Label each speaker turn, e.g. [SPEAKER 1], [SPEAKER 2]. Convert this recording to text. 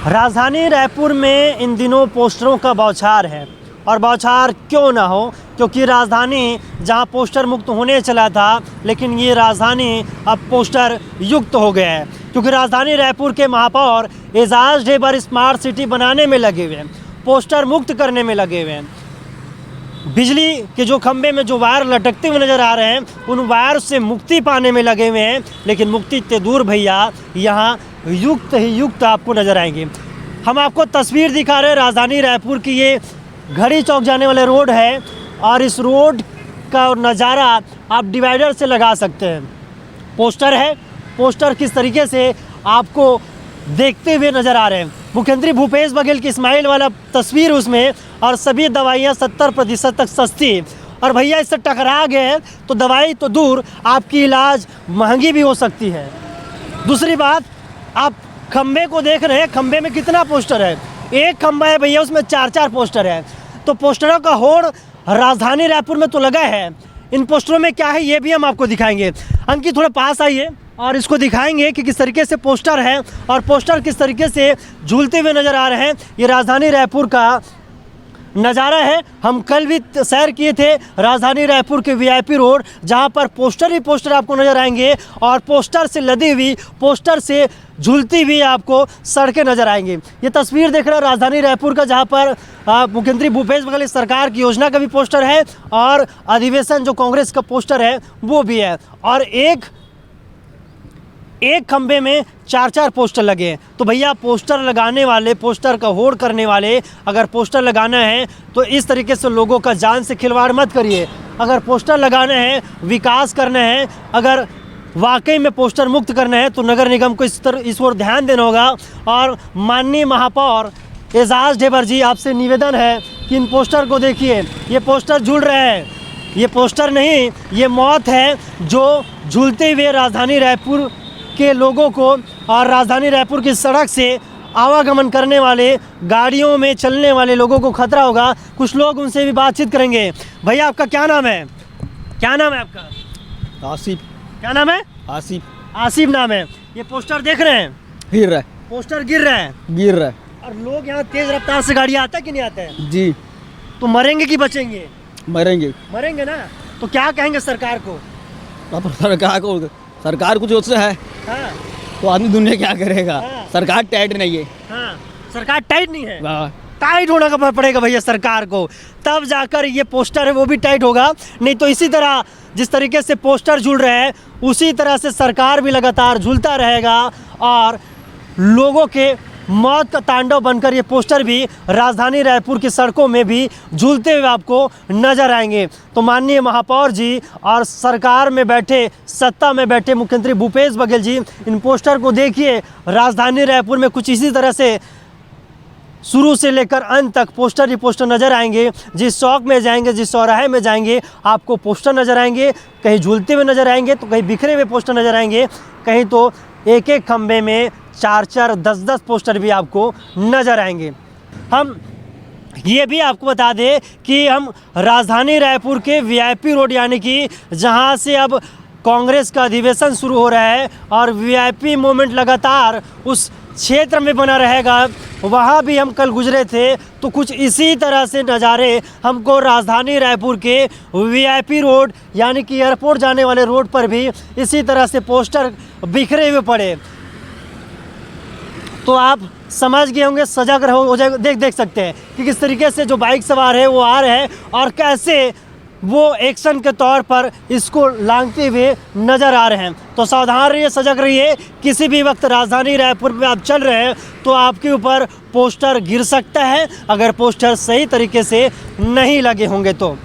[SPEAKER 1] राजधानी रायपुर में इन दिनों पोस्टरों का बौछार है, और बौछार क्यों ना हो, क्योंकि राजधानी जहां पोस्टर मुक्त होने चला था, लेकिन ये राजधानी अब पोस्टर युक्त हो गया है। क्योंकि राजधानी रायपुर के महापौर एजाज ढेबर स्मार्ट सिटी बनाने में लगे हुए हैं, पोस्टर मुक्त करने में लगे हुए हैं। बिजली के जो खंभे में जो वायर लटकते हुए नज़र आ रहे हैं, उन वायर से मुक्ति पाने में लगे हुए हैं। लेकिन मुक्ति इतने दूर भैया, यहाँ युक्त ही युक्त आपको नज़र आएंगे। हम आपको तस्वीर दिखा रहे हैं राजधानी रायपुर की। ये घड़ी चौक जाने वाले रोड है, और इस रोड का नज़ारा आप डिवाइडर से लगा सकते हैं। पोस्टर है, पोस्टर किस तरीके से आपको देखते हुए नज़र आ रहे हैं। मुख्यमंत्री भूपेश बघेल की स्माइल वाला तस्वीर उसमें, और सभी दवाइयाँ 70% तक सस्ती। और भैया इससे टकरा गए तो दवाई तो दूर, आपकी इलाज महंगी भी हो सकती है। दूसरी बात, आप खंबे को देख रहे हैं, खंबे में कितना पोस्टर है। एक खंबा है भैया, उसमें 4-4 पोस्टर है। तो पोस्टरों का होड़ राजधानी रायपुर में तो लगा है। इन पोस्टरों में क्या है ये भी हम आपको दिखाएंगे। अंकित थोड़ा पास आइए और इसको दिखाएंगे कि किस तरीके से पोस्टर है और पोस्टर किस तरीके से झूलते हुए नज़र आ रहे हैं। ये राजधानी रायपुर का नज़ारा है। हम कल भी सैर किए थे राजधानी रायपुर के वीआईपी रोड, जहां पर पोस्टर ही पोस्टर आपको नज़र आएंगे, और पोस्टर से लदी हुई, पोस्टर से झूलती हुई आपको सड़कें नज़र आएंगी। ये तस्वीर देख रहे हैं राजधानी रायपुर का, जहां पर मुख्यमंत्री भूपेश बघेल सरकार की योजना का भी पोस्टर है, और अधिवेशन जो कांग्रेस का पोस्टर है वो भी है। और एक खंबे में 4-4 पोस्टर लगे हैं। तो भैया पोस्टर लगाने वाले, पोस्टर का होड़ करने वाले, अगर पोस्टर लगाना है तो इस तरीके से लोगों का जान से खिलवाड़ मत करिए। अगर पोस्टर लगाना है, विकास करना है, अगर वाकई में पोस्टर मुक्त करना है, तो नगर निगम को इस ओर ध्यान देना होगा। और माननीय महापौर एजाज ढेबर जी, आपसे निवेदन है कि इन पोस्टर को देखिए। ये पोस्टर झूल रहे हैं, ये पोस्टर नहीं, ये मौत है जो झूलते हुए राजधानी रायपुर के लोगों को और राजधानी रायपुर की सड़क से आवागमन करने वाले, गाड़ियों में चलने वाले लोगों को खतरा होगा। कुछ लोग उनसे भी बातचीत करेंगे। भैया आपका क्या नाम है? क्या नाम है आपका?
[SPEAKER 2] आसिफ।
[SPEAKER 1] क्या नाम है?
[SPEAKER 2] आसिफ।
[SPEAKER 1] आसिफ नाम है। ये पोस्टर देख रहे हैं,
[SPEAKER 2] गिर रहा है,
[SPEAKER 1] पोस्टर गिर रहा है,
[SPEAKER 2] गिर रहा है।
[SPEAKER 1] और लोग यहाँ तेज रफ्तार से गाड़ी आता है कि नहीं आता है?
[SPEAKER 2] जी।
[SPEAKER 1] तो मरेंगे कि बचेंगे?
[SPEAKER 2] मरेंगे।
[SPEAKER 1] मरेंगे ना। तो क्या कहेंगे सरकार को?
[SPEAKER 2] अब सरकार कुछ उससे है,
[SPEAKER 1] हाँ
[SPEAKER 2] तो आदमी दुनिया क्या करेगा।
[SPEAKER 1] हाँ।
[SPEAKER 2] सरकार टाइट नहीं है।
[SPEAKER 1] हाँ, सरकार टाइट नहीं है।
[SPEAKER 2] वाह।
[SPEAKER 1] टाइट होना का पड़ेगा भैया सरकार को, तब जाकर ये पोस्टर है वो भी टाइट होगा। नहीं तो इसी तरह जिस तरीके से पोस्टर झूल रहे हैं, उसी तरह से सरकार भी लगातार झूलता रहेगा, और लोगों के मौत का तांडव बनकर ये पोस्टर भी राजधानी रायपुर की सड़कों में भी झूलते हुए आपको नजर आएंगे। तो माननीय महापौर जी और सरकार में बैठे, सत्ता में बैठे मुख्यमंत्री भूपेश बघेल जी, इन पोस्टर को देखिए। राजधानी रायपुर में कुछ इसी तरह से शुरू से लेकर अंत तक पोस्टर ही पोस्टर नज़र आएंगे। जिस चौक में जाएंगे, जिस चौराहे में जाएंगे, आपको पोस्टर नज़र आएंगे। कहीं झूलते हुए नज़र आएंगे, तो कहीं बिखरे हुए पोस्टर नज़र आएंगे, कहीं तो एक खंबे में 4-4, 10-10 पोस्टर भी आपको नज़र आएंगे। हम ये भी आपको बता दें कि हम राजधानी रायपुर के वीआईपी रोड, यानी कि जहां से अब कांग्रेस का अधिवेशन शुरू हो रहा है और वीआईपी मूवमेंट लगातार उस क्षेत्र में बना रहेगा, वहाँ भी हम कल गुजरे थे। तो कुछ इसी तरह से नज़ारे हमको राजधानी रायपुर के वीआईपी रोड, यानी कि एयरपोर्ट जाने वाले रोड पर भी इसी तरह से पोस्टर बिखरे हुए पड़े। तो आप समझ गए होंगे, सजग हो जाए, देख सकते हैं कि किस तरीके से जो बाइक सवार है वो आ रहे हैं, और कैसे वो एक्शन के तौर पर इसको लांघते हुए नज़र आ रहे हैं। तो सावधान रहिए, सजग रहिए। किसी भी वक्त राजधानी रायपुर में आप चल रहे हैं तो आपके ऊपर पोस्टर गिर सकता है, अगर पोस्टर सही तरीके से नहीं लगे होंगे तो।